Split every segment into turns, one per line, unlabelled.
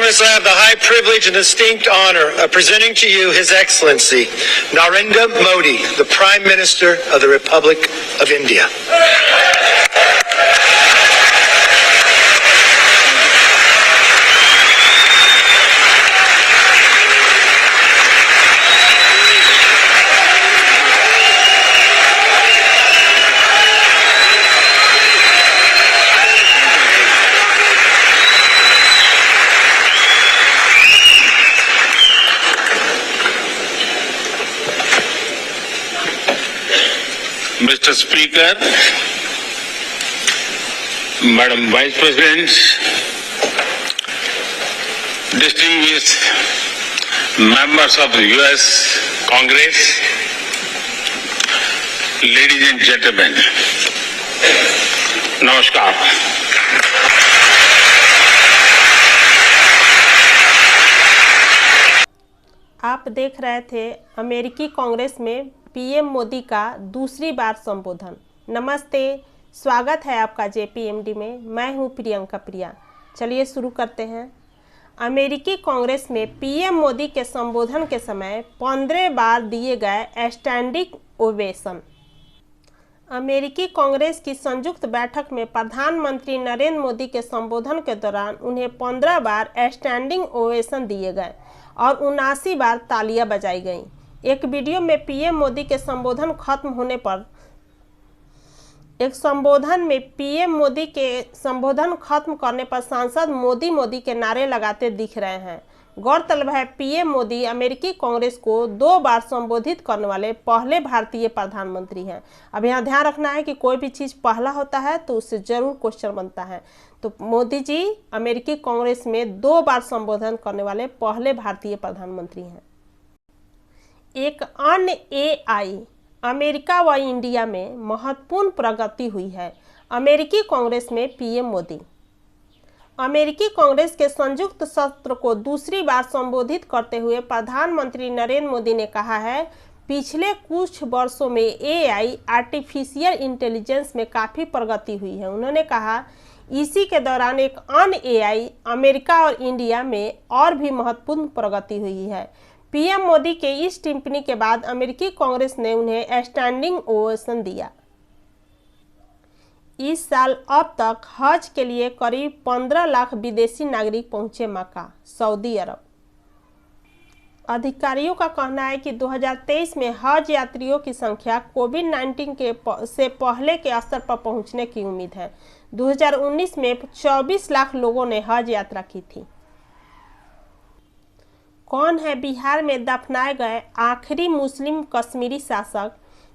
Congress, I have the high privilege and distinct honor of presenting to you His Excellency Narendra Modi, the Prime Minister of the Republic of India.
Mr. Speaker, Madam Vice President, distinguished members of the U.S. Congress, ladies and gentlemen, नमस्कार।
आप देख रहे थे अमेरिकी कांग्रेस में PM Modi का दूसरी बार संबोधन। नमस्ते, स्वागत है आपका जेपीएमडी में। मैं हूं प्रियंका प्रिया। चलिए शुरू करते हैं। अमेरिकी कांग्रेस में पीएम मोदी के संबोधन के समय 15 बार दिए गए स्टैंडिंग ओवेशन। अमेरिकी कांग्रेस की संयुक्त बैठक में प्रधानमंत्री नरेंद्र मोदी के संबोधन के दौरान उन्हें 15 बार स्टैंडिंग ओवेशन दिए गए और 79 बार तालियां बजाई गईं। एक वीडियो में पीएम मोदी के संबोधन खत्म होने पर पीएम मोदी के संबोधन खत्म करने पर सांसद मोदी मोदी के नारे लगाते दिख रहे हैं। गौरतलब है पीएम मोदी अमेरिकी कांग्रेस को 2 बार संबोधित करने वाले पहले भारतीय प्रधानमंत्री हैं। अब यहाँ ध्यान रखना है कि कोई भी चीज़ पहला होता है तो उससे जरूर क्वेश्चन बनता है। तो मोदी जी अमेरिकी कांग्रेस में 2 बार संबोधन करने वाले पहले भारतीय प्रधानमंत्री हैं। एक अन्य एआई अमेरिका व इंडिया में महत्वपूर्ण प्रगति हुई है। अमेरिकी कांग्रेस में पीएम मोदी। अमेरिकी कांग्रेस के संयुक्त सत्र को दूसरी बार संबोधित करते हुए प्रधानमंत्री नरेंद्र मोदी ने कहा है, पिछले कुछ वर्षों में एआई आर्टिफिशियल इंटेलिजेंस में काफ़ी प्रगति हुई है। उन्होंने कहा इसी के दौरान एक अन्य एआई अमेरिका और इंडिया में और भी महत्वपूर्ण प्रगति हुई है। पीएम मोदी के इस टिप्पणी के बाद अमेरिकी कांग्रेस ने उन्हें स्टैंडिंग ओवेशन दिया। इस साल अब तक हज के लिए करीब 15 लाख विदेशी नागरिक पहुंचे मक्का, सऊदी अरब। अधिकारियों का कहना है कि 2023 में हज यात्रियों की संख्या कोविड-19 से पहले के स्तर पर पहुंचने की उम्मीद है। 2019 में 24 लाख लोगों ने हज यात्रा की थी। कौन है बिहार में दफनाए गए आखिरी मुस्लिम कश्मीरी शासक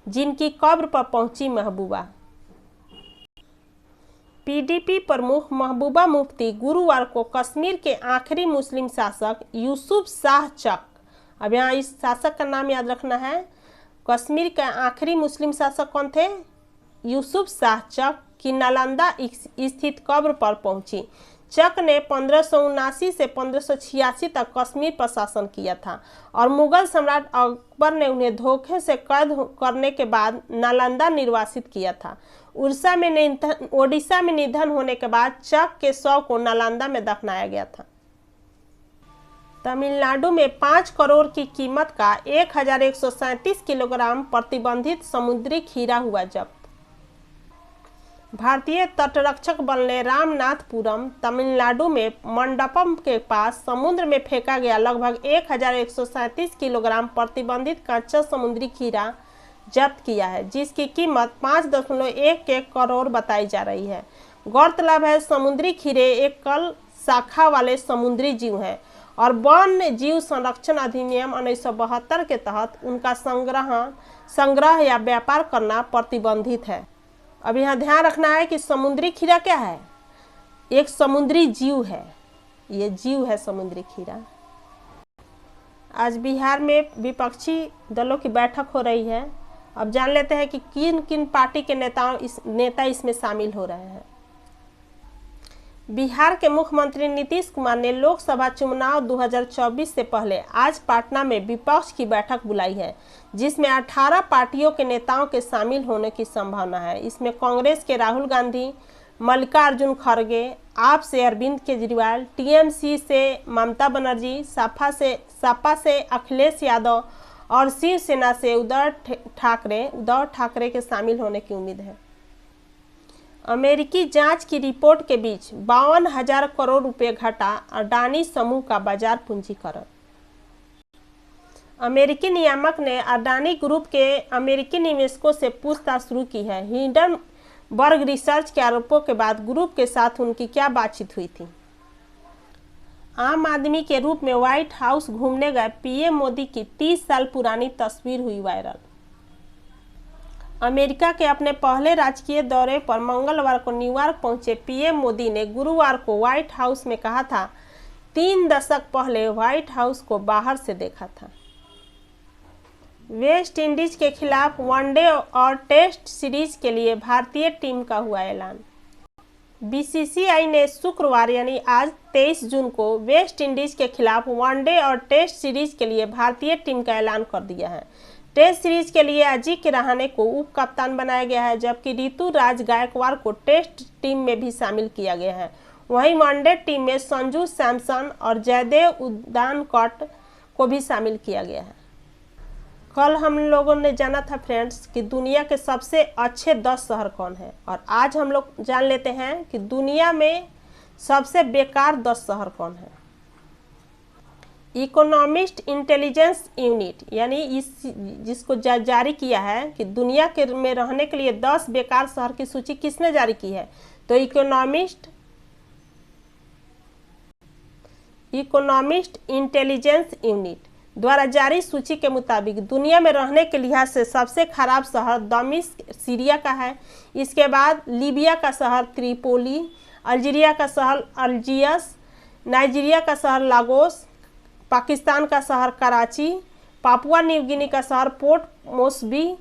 जिनकी कब्र पर पहुंची महबूबा? पीडीपी प्रमुख महबूबा मुफ्ती गुरुवार को कश्मीर के आखिरी मुस्लिम शासक यूसुफ शाह चक, अब यहाँ इस शासक का नाम याद रखना है, कश्मीर के आखिरी मुस्लिम शासक कौन थे? यूसुफ शाह चक की नालंदा स्थित कब्र पर पहुंची। चक ने 1579 से 1586 तक कश्मीर पर शासन किया था और मुगल सम्राट अकबर ने उन्हें धोखे से कैद करने के बाद नालंदा निर्वासित किया था। ओडिशा में निधन होने के बाद चक के शव को नालंदा में दफनाया गया था। तमिलनाडु में 5 करोड़ की कीमत का 1137 किलोग्राम प्रतिबंधित समुद्री खीरा हुआ जब्त। भारतीय तटरक्षक बल ने रामनाथपुरम तमिलनाडु में मंडपम के पास समुद्र में फेंका गया लगभग 1137 किलोग्राम प्रतिबंधित कच्चा समुद्री खीरा जब्त किया है, जिसकी कीमत 5.11 करोड़ बताई जा रही है। गौरतलब है समुद्री खीरे एक कल शाखा वाले समुद्री जीव हैं और वन्य जीव संरक्षण अधिनियम 1972 के तहत उनका संग्रह या व्यापार करना प्रतिबंधित है। अब यहाँ ध्यान रखना है कि समुद्री खीरा क्या है? एक समुद्री जीव है, ये जीव है समुद्री खीरा। आज बिहार में विपक्षी दलों की बैठक हो रही है। अब जान लेते हैं कि किन किन पार्टी के नेता इसमें शामिल हो रहे हैं। बिहार के मुख्यमंत्री नीतीश कुमार ने लोकसभा चुनाव 2024 से पहले आज पटना में विपक्ष की बैठक बुलाई है, जिसमें 18 पार्टियों के नेताओं के शामिल होने की संभावना है। इसमें कांग्रेस के राहुल गांधी, मल्लिकार्जुन खड़गे, आप से अरविंद केजरीवाल, टीएमसी से ममता बनर्जी, सपा से अखिलेश यादव और शिवसेना से उद्धव ठाकरे के शामिल होने की उम्मीद है। अमेरिकी जांच की रिपोर्ट के बीच 52,000 करोड़ रुपए घटा अडानी समूह का बाजार पूंजीकरण। अमेरिकी नियामक ने अडानी ग्रुप के अमेरिकी निवेशकों से पूछताछ शुरू की है। हिंडनबर्ग रिसर्च के आरोपों के बाद ग्रुप के साथ उनकी क्या बातचीत हुई थी। आम आदमी के रूप में व्हाइट हाउस घूमने गए पीएम मोदी की 30 साल पुरानी तस्वीर हुई वायरल। अमेरिका के अपने पहले राजकीय दौरे पर मंगलवार को न्यूयॉर्क पहुंचे पीएम मोदी ने गुरुवार को व्हाइट हाउस में कहा था, 3 दशक पहले व्हाइट हाउस को बाहर से देखा था। वेस्ट इंडीज के खिलाफ वनडे और टेस्ट सीरीज के लिए भारतीय टीम का हुआ ऐलान। बीसीसीआई ने शुक्रवार यानी आज 23 जून को वेस्ट इंडीज के खिलाफ वनडे और टेस्ट सीरीज के लिए भारतीय टीम का ऐलान कर दिया है। टेस्ट सीरीज के लिए अजिंक्य रहाणे को उप कप्तान बनाया गया है, जबकि ऋतुराज गायकवाड़ को टेस्ट टीम में भी शामिल किया गया है। वहीं वनडे टीम में संजू सैमसन और जयदेव उनद्कट को भी शामिल किया गया है। कल हम लोगों ने जाना था फ्रेंड्स कि दुनिया के सबसे अच्छे 10 शहर कौन है, और आज हम लोग जान लेते हैं कि दुनिया में सबसे बेकार 10 शहर कौन है। इकोनॉमिस्ट इंटेलिजेंस यूनिट यानी जिसको जारी किया है कि दुनिया के में रहने के लिए 10 बेकार शहर की सूची किसने जारी की है, तो इकोनॉमिस्ट इंटेलिजेंस यूनिट द्वारा जारी सूची के मुताबिक दुनिया में रहने के लिहाज से सबसे खराब शहर दमिश्क सीरिया का है। इसके बाद लीबिया का शहर त्रिपोली, अल्जीरिया का शहर अल्जियर्स, नाइजीरिया का शहर लागोस, पाकिस्तान का शहर कराची, पापुआ न्यू गिनी का शहर पोर्ट मोस्बी,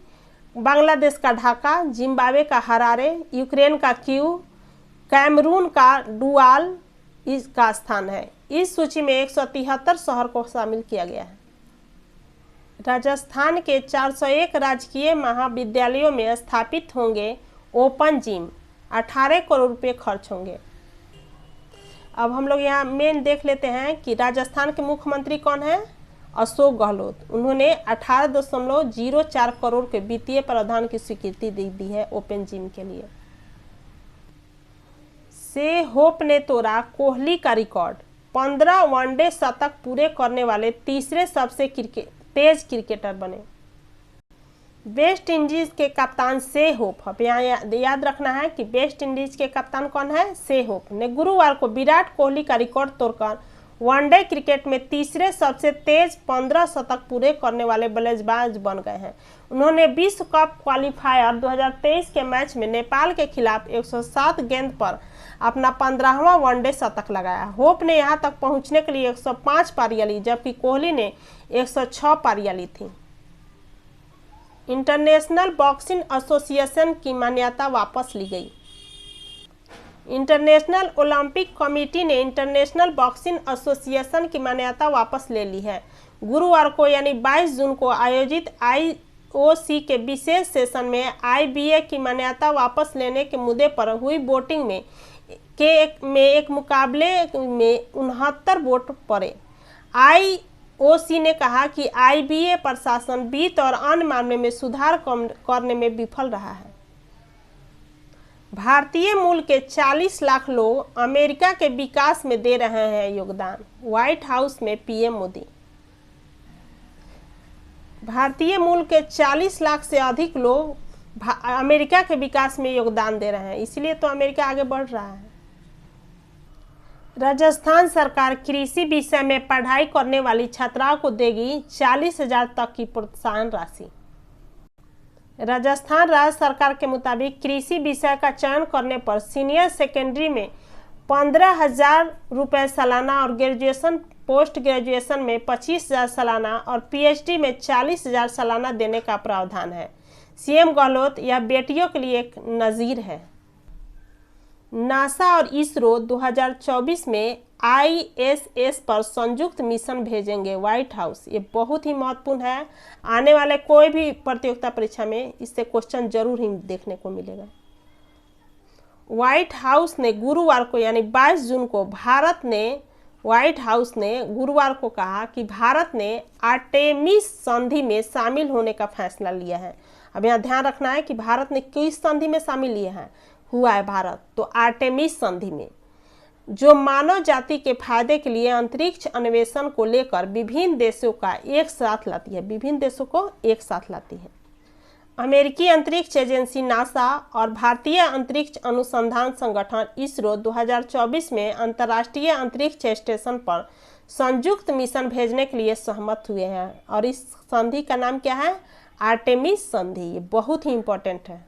बांग्लादेश का ढाका, जिम्बाब्वे का हरारे, यूक्रेन का कीव, कैमरून का डुआल इसका स्थान है। इस सूची में 173 शहर को शामिल किया गया है। राजस्थान के 401 राजकीय महाविद्यालयों में स्थापित होंगे ओपन जिम, 18 करोड़ रुपए खर्च होंगे। अब हम लोग यहाँ मेन देख लेते हैं कि राजस्थान के मुख्यमंत्री कौन है, अशोक गहलोत। उन्होंने 18.04 करोड़ के वित्तीय प्रावधान की स्वीकृति दी है ओपन जिम के लिए। से होप ने तोड़ा कोहली का रिकॉर्ड, 15 वनडे शतक पूरे करने वाले तीसरे सबसे तेज क्रिकेटर बने। वेस्ट इंडीज के कप्तान से होप, अब यहाँ याद रखना है कि वेस्ट इंडीज के कप्तान कौन है, से होप ने गुरुवार को विराट कोहली का रिकॉर्ड तोड़कर वनडे क्रिकेट में तीसरे सबसे तेज 15 शतक पूरे करने वाले बल्लेबाज बन गए हैं। उन्होंने विश्व कप क्वालिफायर 2023 के मैच में नेपाल के खिलाफ 107 गेंद पर अपना 15वां वनडे शतक लगाया। होप ने यहां तक पहुंचने के लिए 105 पारियां ली, जबकि कोहली ने 106 पारियां ली थी। इंटरनेशनल बॉक्सिंग एसोसिएशन की मान्यता वापस ली गई। इंटरनेशनल ओलंपिक कमेटी ने इंटरनेशनल बॉक्सिंग एसोसिएशन की मान्यता वापस ले ली है। गुरुवार को यानी 22 जून को आयोजित आईओसी के विशेष सेशन में आईबीए की मान्यता वापस लेने के मुद्दे पर हुई वोटिंग में एक मुकाबले में 69 वोट पड़े। आईओसी ने कहा कि आईबीए प्रशासन वित्त और अन्य मामले में सुधार करने में विफल रहा है। भारतीय मूल के 40 लाख लोग अमेरिका के विकास में दे रहे हैं योगदान, व्हाइट हाउस में पीएम मोदी। भारतीय मूल के 40 लाख से अधिक लोग अमेरिका के विकास में योगदान दे रहे हैं, इसलिए तो अमेरिका आगे बढ़ रहा है। राजस्थान सरकार कृषि विषय में पढ़ाई करने वाली छात्राओं को देगी 40,000 तक की प्रोत्साहन राशि। राजस्थान राज्य सरकार के मुताबिक कृषि विषय का चयन करने पर सीनियर सेकेंडरी में 15,000 रुपये सालाना और ग्रेजुएशन पोस्ट ग्रेजुएशन में 25,000 सालाना और पीएचडी में 40,000 सालाना देने का प्रावधान है। सीएम गहलोत यह बेटियों के लिए एक नजीर है। नासा और इसरो 2024 में आईएसएस पर संयुक्त मिशन भेजेंगे व्हाइट हाउस। ये बहुत ही महत्वपूर्ण है, आने वाले कोई भी प्रतियोगिता परीक्षा में इससे क्वेश्चन जरूर ही देखने को मिलेगा। व्हाइट हाउस ने गुरुवार को यानी 22 जून को व्हाइट हाउस ने गुरुवार को कहा कि भारत ने आर्टेमिस संधि में शामिल होने का फैसला लिया है। अब यहाँ ध्यान रखना है कि भारत ने किस संधि में शामिल हुआ है भारत, तो आर्टेमिस संधि में, जो मानव जाति के फायदे के लिए अंतरिक्ष अन्वेषण को लेकर विभिन्न देशों को एक साथ लाती है। अमेरिकी अंतरिक्ष एजेंसी नासा और भारतीय अंतरिक्ष अनुसंधान संगठन इसरो 2024 में अंतर्राष्ट्रीय अंतरिक्ष स्टेशन पर संयुक्त मिशन भेजने के लिए सहमत हुए हैं और इस संधि का नाम क्या है? आर्टेमिस संधि। ये बहुत ही इंपॉर्टेंट है।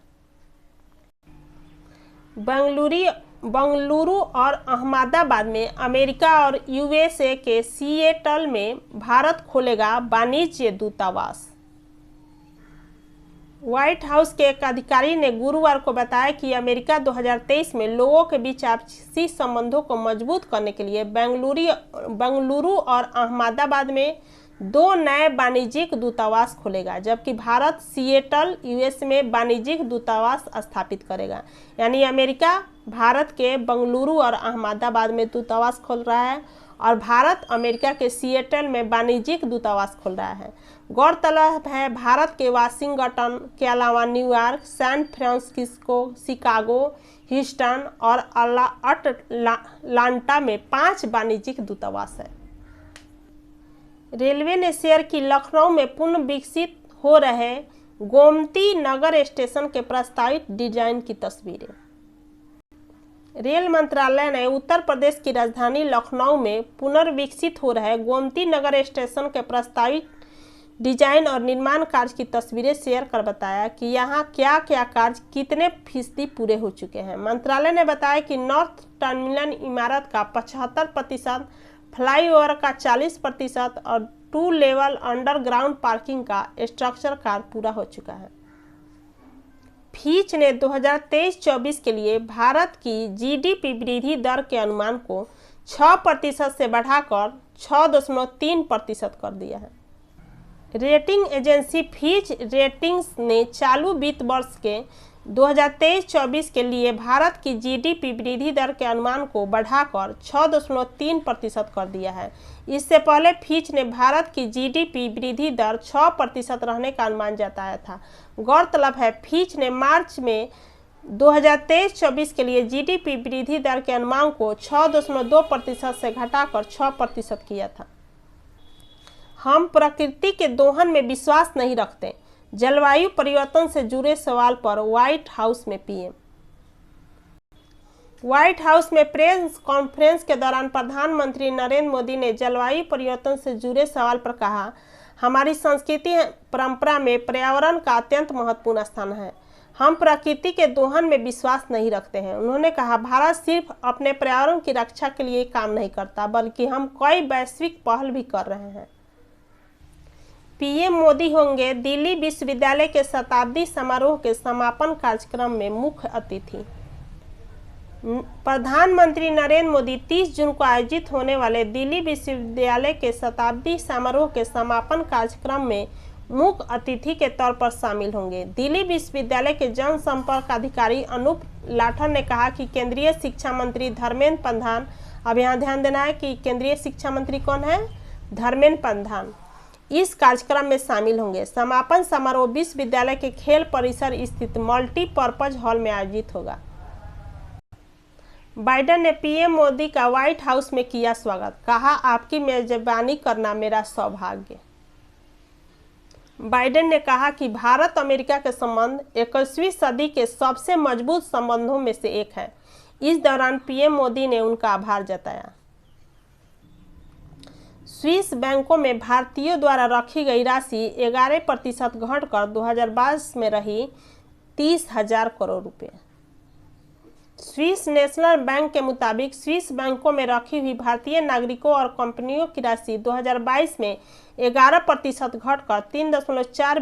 बंगलुरु और अहमदाबाद में अमेरिका और यूएसए के सिएटल में भारत खोलेगा वाणिज्य दूतावास। व्हाइट हाउस के एक अधिकारी ने गुरुवार को बताया कि अमेरिका 2023 में लोगों के बीच आपसी संबंधों को मजबूत करने के लिए बंगलुरु और अहमदाबाद में 2 नए वाणिज्यिक दूतावास खोलेगा, जबकि भारत सिएटल यूएस में वाणिज्यिक दूतावास स्थापित करेगा। यानी अमेरिका भारत के बंगलुरु और अहमदाबाद में दूतावास खोल रहा है और भारत अमेरिका के सिएटल में वाणिज्यिक दूतावास खोल रहा है। गौरतलब है भारत के वाशिंगटन के अलावा New York, San Francisco, Chicago, Houston और अटलांटा में 5 वाणिज्यिक दूतावास है। रेलवे ने शेयर की लखनऊ में पुनर्विकसित हो रहे गोमती नगर स्टेशन के प्रस्तावित डिजाइन की तस्वीरें। रेल मंत्रालय ने उत्तर प्रदेश की राजधानी लखनऊ में पुनर्विकसित हो रहे गोमती नगर स्टेशन के प्रस्तावित डिजाइन और निर्माण कार्य की तस्वीरें शेयर कर बताया कि यहाँ क्या क्या कार्य कितने फीसदी पूरे हो चुके हैं। मंत्रालय ने बताया कि नॉर्थ टर्मिनल इमारत का 75%, फ्लाईओवर का 40% और 2 लेवल अंडरग्राउंड पार्किंग का स्ट्रक्चर कार्य पूरा हो चुका है। फिच ने 2023-24 के लिए भारत की जीडीपी वृद्धि दर के अनुमान को 6% से बढ़ाकर 6.3% कर दिया है। रेटिंग एजेंसी फिच रेटिंग्स ने चालू वित्त वर्ष के 2023-24 के लिए भारत की जीडीपी वृद्धि दर के अनुमान को बढ़ाकर 6.3% कर दिया है। इससे पहले फिच ने भारत की जीडीपी वृद्धि दर 6% रहने का अनुमान जताया था। गौरतलब है फिच ने मार्च में 2023-24 के लिए जीडीपी वृद्धि दर के अनुमान को 6.2% से घटाकर 6% किया था। हम प्रकृति के दोहन में विश्वास नहीं रखते, जलवायु परिवर्तन से जुड़े सवाल पर व्हाइट हाउस में पीएम। व्हाइट हाउस में प्रेस कॉन्फ्रेंस के दौरान प्रधानमंत्री नरेंद्र मोदी ने जलवायु परिवर्तन से जुड़े सवाल पर कहा, हमारी संस्कृति परंपरा में पर्यावरण का अत्यंत महत्वपूर्ण स्थान है। हम प्रकृति के दोहन में विश्वास नहीं रखते हैं। उन्होंने कहा, भारत सिर्फ अपने पर्यावरण की रक्षा के लिए काम नहीं करता, बल्कि हम कई वैश्विक पहल भी कर रहे हैं। पीएम मोदी होंगे दिल्ली विश्वविद्यालय के शताब्दी समारोह के समापन कार्यक्रम में मुख्य अतिथि। प्रधानमंत्री नरेंद्र मोदी 30 जून को आयोजित होने वाले दिल्ली विश्वविद्यालय के शताब्दी समारोह के समापन कार्यक्रम में मुख्य अतिथि के तौर पर शामिल होंगे। दिल्ली विश्वविद्यालय के जनसंपर्क अधिकारी अनूप लाठर ने कहा कि केंद्रीय शिक्षा मंत्री धर्मेंद्र प्रधान, अब यहाँ ध्यान देना है कि केंद्रीय शिक्षा मंत्री कौन है, धर्मेंद्र प्रधान, इस कार्यक्रम में शामिल होंगे। समापन समारोह विश्वविद्यालय के खेल परिसर स्थित मल्टीपर्पज हॉल में आयोजित होगा। बाइडेन ने पीएम मोदी का व्हाइट हाउस में किया स्वागत, कहा, आपकी मेजबानी करना मेरा सौभाग्य। बाइडेन ने कहा कि भारत अमेरिका के संबंध 21वीं सदी के सबसे मजबूत संबंधों में से एक है। इस दौरान पीएम मोदी ने उनका आभार जताया। स्विस बैंकों में भारतीयों द्वारा रखी गई राशि 11% घटकर 2022 में रही 30,000 करोड़ रुपए। स्विस नेशनल बैंक के मुताबिक स्विस बैंकों में रखी हुई भारतीय नागरिकों और कंपनियों की राशि 2022 में 11% घटकर 3.42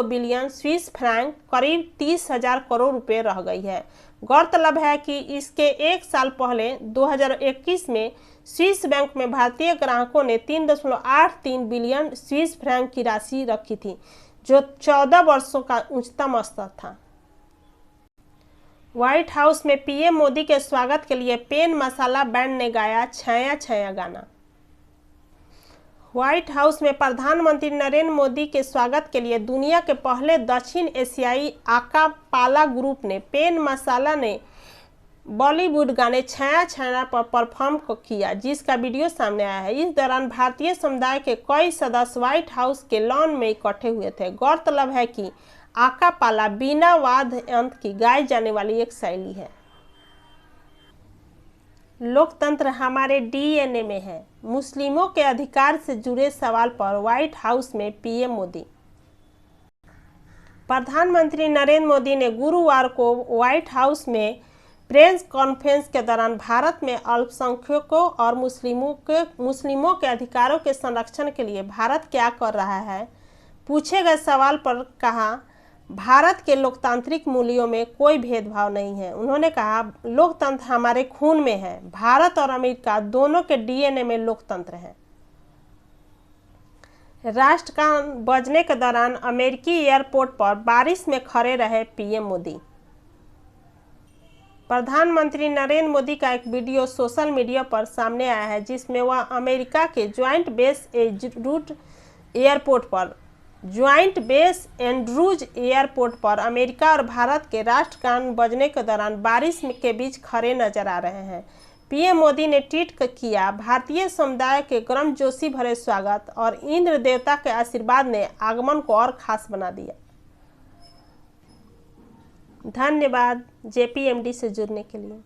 बिलियन स्विस फ्रैंक करीब 30,000 करोड़ रुपए रह गई है। गौरतलब है कि इसके एक साल पहले 2021 में स्विस बैंक में भारतीय ग्राहकों ने 3.83 बिलियन स्विस फ्रैंक की राशि रखी थी, जो 14 वर्षों का उच्चतम स्तर था। व्हाइट हाउस में पीएम मोदी के स्वागत के लिए पेन मसाला बैंड ने गाया छाया छाया गाना। व्हाइट हाउस में प्रधानमंत्री नरेंद्र मोदी के स्वागत के लिए दुनिया के पहले दक्षिण एशियाई आका पाला ग्रुप ने पेन मसाला ने बॉलीवुड गाने छाया छाया पर परफॉर्म किया, जिसका वीडियो सामने आया है। इस दौरान भारतीय समुदाय के कई सदस्य व्हाइट हाउस के लॉन में इकट्ठे हुए थे। गौरतलब है कि आका पाला बिना वाद्य यंत्र की गाई जाने वाली एक शैली है। लोकतंत्र हमारे डीएनए में है, मुस्लिमों के अधिकार से जुड़े सवाल पर व्हाइट हाउस में पीएम मोदी। प्रधानमंत्री नरेंद्र मोदी ने गुरुवार को व्हाइट हाउस में प्रेस कॉन्फ्रेंस के दौरान भारत में अल्पसंख्यकों और मुस्लिमों के अधिकारों के संरक्षण के लिए भारत क्या कर रहा है पूछे गए सवाल पर कहा, भारत के लोकतांत्रिक मूल्यों में कोई भेदभाव नहीं है। उन्होंने कहा, लोकतंत्र हमारे खून में है। भारत और अमेरिका दोनों के डीएनए में लोकतंत्र है। राष्ट्रगान बजने के दौरान अमेरिकी एयरपोर्ट पर बारिश में खड़े रहे पीएम मोदी। प्रधानमंत्री नरेंद्र मोदी का एक वीडियो सोशल मीडिया पर सामने आया है, जिसमें वह अमेरिका के ज्वाइंट बेस एंड्रूज एयरपोर्ट पर अमेरिका और भारत के राष्ट्रगान बजने के दौरान बारिश के बीच खड़े नजर आ रहे हैं। पीएम मोदी ने ट्वीट किया, भारतीय समुदाय के गर्मजोशी भरे स्वागत और इंद्र देवता के आशीर्वाद ने आगमन को और खास बना दिया। धन्यवाद जेपीएमडी से जुड़ने के लिए।